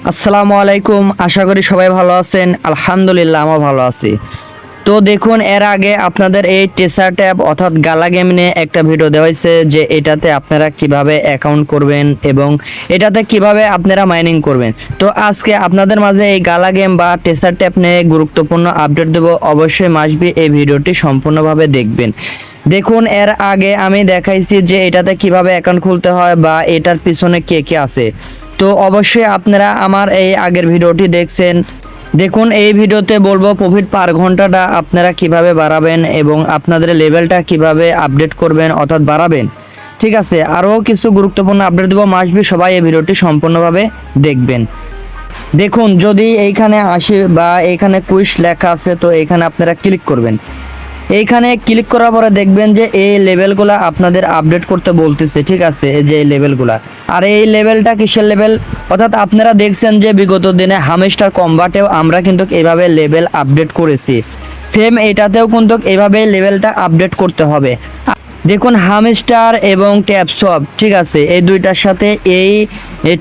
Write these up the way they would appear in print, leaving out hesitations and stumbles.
আসসালামু আলাইকুম। আশা করি সবাই ভালো আছেন। আলহামদুলিল্লাহ আমিও ভালো আছি। তো দেখুন, এর আগে আপনাদের এই টেসার ট্যাব অর্থাৎ গালা গেম নিয়ে একটা ভিডিও দেওয়া হয়েছে যে এটাতে আপনারা কিভাবে অ্যাকাউন্ট করবেন এবং এটাতে কিভাবে আপনারা মাইনিং করবেন। তো আজকে আপনাদের মাঝে এই গালা গেম বা টেসার ট্যাব নিয়ে গুরুত্বপূর্ণ আপডেট দেব। অবশ্যই মাসবি এই ভিডিওটি সম্পূর্ণভাবে দেখবেন। দেখুন, এর আগে আমি দেখাইছি যে এটাতে কিভাবে অ্যাকাউন্ট খুলতে হয় বা এটার পিছনে কে কে আছে। তো অবশ্যই আপনারা আমার এই আগের ভিডিওটি দেখছেন। দেখুন, এই ভিডিওতে বলবো প্রফিট পার ঘন্টাটা আপনারা কিভাবে বাড়াবেন এবং আপনাদের লেভেলটা কিভাবে আপডেট করবেন অর্থাৎ বাড়াবেন। ঠিক আছে, আরও কিছু গুরুত্বপূর্ণ আপডেট দেবো, মাসবি সবাই এই ভিডিওটি সম্পূর্ণভাবে দেখবেন। দেখুন, যদি এইখানে আসে বা এইখানে কুইজ লেখা আছে তো এইখানে আপনারা ক্লিক করবেন। এইখানে ক্লিক করার পরে দেখবেন যে এই লেভেলগুলো আপনাদের আপডেট করতে বলতেছে। ঠিক আছে, এই যে এই লেভেলগুলো, আর এই লেভেলটা কিসের লেভেল অর্থাৎ আপনারা দেখছেন যে বিগত দিনে হামস্টার কম্বাটেও আমরা কিন্তু এইভাবে লেভেল আপডেট করেছি। সেম এটাতেও কিন্তু এইভাবে লেভেলটা আপডেট করতে হবে। দেখুন, হামস্টার এবং ট্যাব সব ঠিক আছে, এই দুইটার সাথে এই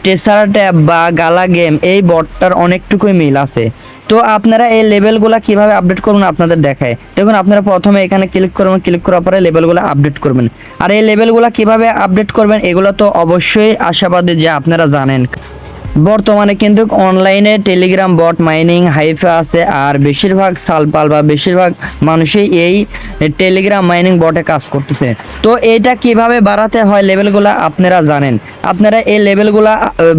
টেসার ট্যাব বা গালা গেম এই বটটার অনেকটুকুই মিল আছে। তো আপনারা এই লেভেলগুলো কিভাবে আপডেট করবেন আপনাদের দেখায়। দেখুন, আপনারা প্রথমে এখানে ক্লিক করবেন, ক্লিক করার পরে লেভেলগুলো আপডেট করবেন। আর এই লেভেলগুলো কিভাবে আপডেট করবেন এগুলো তো অবশ্যই আশাবাদী যে আপনারা জানেন। বর্তমানে কিন্তু অনলাইনে টেলিগ্রাম বট মাইনিং হাইফে আছে, আর বেশিরভাগ সালপাল বা বেশিরভাগ মানুষই এই টেলিগ্রাম মাইনিং বটে কাজ করতেছে। তো এটা কিভাবে বাড়াতে হয় লেভেলগুলো আপনারা জানেন। আপনারা এই লেভেলগুলো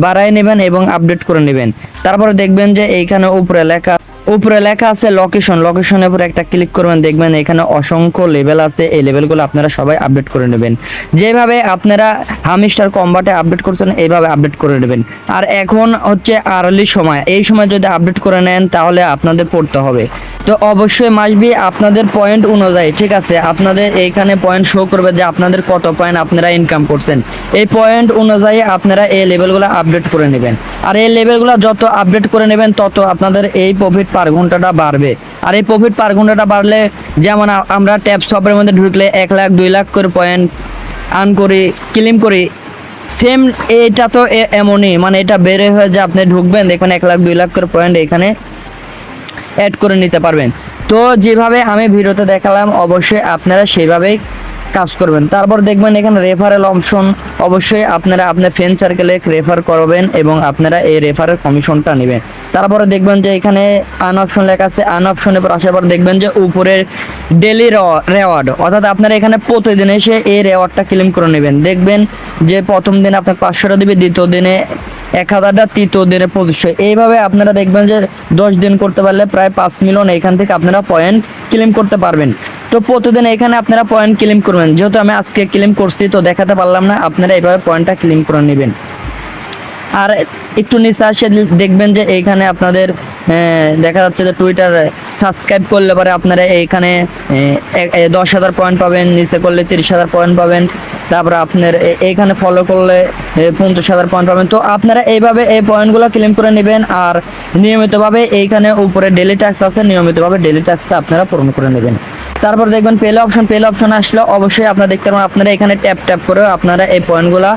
বাড়ায় নেবেন এবং আপডেট করে নেবেন। তারপরে দেখবেন যে এইখানে উপরে লেখা আছে লোকেশনের উপরে একটা ক্লিক করবেন, দেখবেন এখানে অসংখ্য লেভেল আছে। এই লেভেলগুলো আপনারা সবাই আপডেট করে নেবেন। যেভাবে আপনারা হামস্টার কম্বাটে আপডেট করছেন এইভাবে আপডেট করে নেবেন। আর এখন হচ্ছে আর্লি সময়, এই সময় যদি আপডেট করে নেন তাহলে আপনাদের পড়তে হবে। তো অবশ্যই মাসবি আপনাদের পয়েন্ট অনুযায়ী ঠিক আছে, আপনাদের এইখানে পয়েন্ট শো করবে যে আপনাদের কত পয়েন্ট আপনারা ইনকাম করছেন। এই পয়েন্ট অনুযায়ী আপনারা এই লেভেলগুলো আপডেট করে নেবেন। আর এই লেভেলগুলো যত আপডেট করে নেবেন তত আপনাদের এই প্রফিট পার ঘন্টাটা বাড়বে। আর এই প্রফিট পার ঘন্টাটা বাড়লে যেমন আমরা ট্যাব শপের মধ্যে ঢুকলে 1 লাখ 2 লাখ করে পয়েন্ট আর্ন করি, ক্লেম করি, সেম এটা তো এমনই, মানে এটা বেড়ে হয়ে যে আপনি ঢুকবেন দেখবেন 1 লাখ 2 লাখ করে পয়েন্ট এখানে অ্যাড করে নিতে পারবেন। তো যেভাবে আমি ভিডিওতে দেখালাম অবশ্যই আপনারা সেইভাবেই কাজ করবেন। তারপর দেখবেন এখানে রেফারেল অপশন, অবশ্যই আপনারা আপনার ফ্রেন্ড সার্কেলে রেফার করবেন এবং আপনারা এই রেফারের কমিশনটা নেবেন। তারপরে দেখবেন যে এখানে আন অপশন লেখা আছে, আন অপশনের পর আসার পর দেখবেন যে উপরে ডেলি রেওয়ার্ড অর্থাৎ আপনারা এখানে প্রতিদিন এসে এই রেওয়ার্ডটা ক্লেম করে নেবেন। দেখবেন যে প্রথম দিনে আপনার 500টা দিবে, দ্বিতীয় দিনে 1000টা, তৃতীয় দিনে 2500। এইভাবে আপনারা দেখবেন যে 10 দিন করতে পারলে প্রায় 5 মিলিয়ন এখান থেকে আপনারা পয়েন্ট ক্লেম করতে পারবেন। তো প্রতিদিন এখানে আপনারা পয়েন্ট ক্লেম করবেন। যেহেতু আমি আজকে ক্লেম করছি তো দেখাতে পারলাম না, আপনারা এইভাবে পয়েন্টটা ক্লেম করে নেবেন। আর একটু নিচে আসে দেখবেন যে এইখানে আপনাদের দেখা যাচ্ছে যে টুইটার সাবস্ক্রাইব করলে পরে আপনারা এইখানে 10,000 পয়েন্ট পাবেন, নিচে করলে 30,000 পয়েন্ট পাবেন, তারপরে আপনার এইখানে ফলো করলে 50,000 পয়েন্ট পাবেন। তো আপনারা এইভাবে এই পয়েন্টগুলো ক্লেম করে নেবেন। আর নিয়মিতভাবে এইখানে উপরে ডেলি ট্যাক্স আছে, নিয়মিতভাবে ডেলি ট্যাক্সটা আপনারা পূরণ করে নেবেন। তারপর দেখবেন পেলে অপশন আসলে অবশ্যই আপনারা দেখতে পারবেন, আপনারা এখানে ট্যাপ করে আপনারা এই পয়েন্টগুলো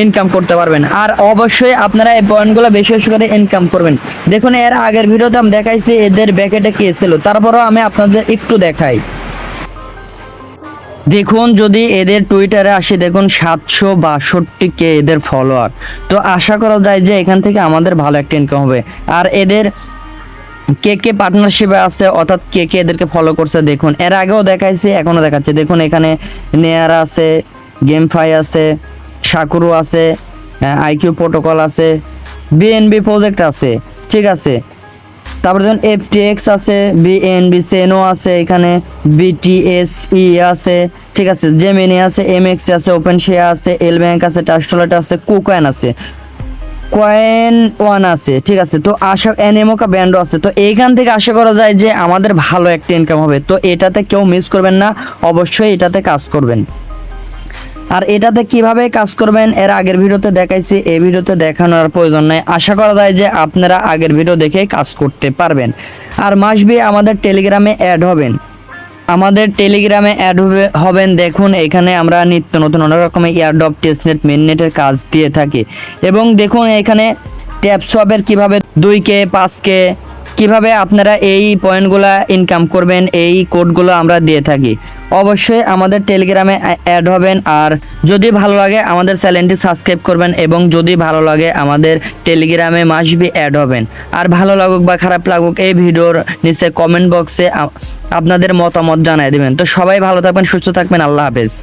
ইনকাম করতে পারবেন। আর অবশ্যই আপনারা এই পয়েন্টগুলো বেশি বেশি করে ইনকাম করবেন। দেখুন, এর আগের ভিডিওতে আমি দেখাইছি এদের ব্যাকেটে কে ছিল, তারপরেও আমি আপনাদের একটু দেখাই। দেখুন, যদি এদের টুইটারে আসি দেখুন 762K এদের ফলোয়ার। তো আশা করা যায় যে এখান থেকে আমাদের ভালো একটা ইনকাম হবে। আর এদের কে পার্টনারশিপে আছে অর্থাৎ কে এদেরকে ফলো করছে দেখুন, এর আগেও দেখাইছি এখনও দেখাচ্ছে। দেখুন, এখানে নেয়ার আছে, গেমফাই আছে, সাকুরু আছে, আইকিউ প্রোটোকল আছে, বিএনবি প্রজেক্ট আছে। ঠিক আছে, তারপরে ধরুন FTX আছে, BNB সেনো আছে, এখানে BTSE আছে। ঠিক আছে, জেমিনি আছে, MX আছে, ওপেন শেয়ার আছে, এল ব্যাংক আছে, টাস্টলেট আছে, কুকয়েন আছে, কয়েন ওয়ান আছে। ঠিক আছে, তো আশা এনএমওকা ব্যান্ডও আছে। তো এইখান থেকে আশা করা যায় যে আমাদের ভালো একটা ইনকাম হবে। তো এটাতে কেউ মিস করবেন না, অবশ্যই এটাতে কাজ করবেন। আর এটাতে কিভাবে কাজ করবেন এর আগের ভিডিওতে দেখাইছি, এই ভিডিওতে দেখানোর প্রয়োজন নাই। আশা করা যায় যে আপনারা আগের ভিডিও দেখে কাজ করতে পারবেন। আর মাসবি আমাদের টেলিগ্রামে অ্যাড হবেন, হবেন। দেখুন, এখানে আমরা নিত্য নতুন অনেক রকমের এয়ারড্রপ, টেস্টনেট, মেননেটের কাজ দিয়ে থাকি। এবং দেখুন, এখানে ট্যাপ সোয়াপের কিভাবে 2K 5K কিভাবে আপনারা এই পয়েন্টগুলো ইনকাম করবেন, এই কোডগুলো আমরা দিয়ে থাকি। অবশ্যই আমাদের টেলিগ্রামে অ্যাড হবেন, আর যদি ভালো লাগে আমাদের চ্যানেলটি সাবস্ক্রাইব করবেন, এবং যদি ভালো লাগে আমাদের টেলিগ্রামে মাসবি অ্যাড হবেন। আর ভালো লাগুক বা খারাপ লাগুক এই ভিডিওর নিচে কমেন্ট বক্সে আপনাদের মতামত জানিয়ে দেবেন। তো সবাই ভালো থাকবেন, সুস্থ থাকবেন, আল্লাহ হাফেজ।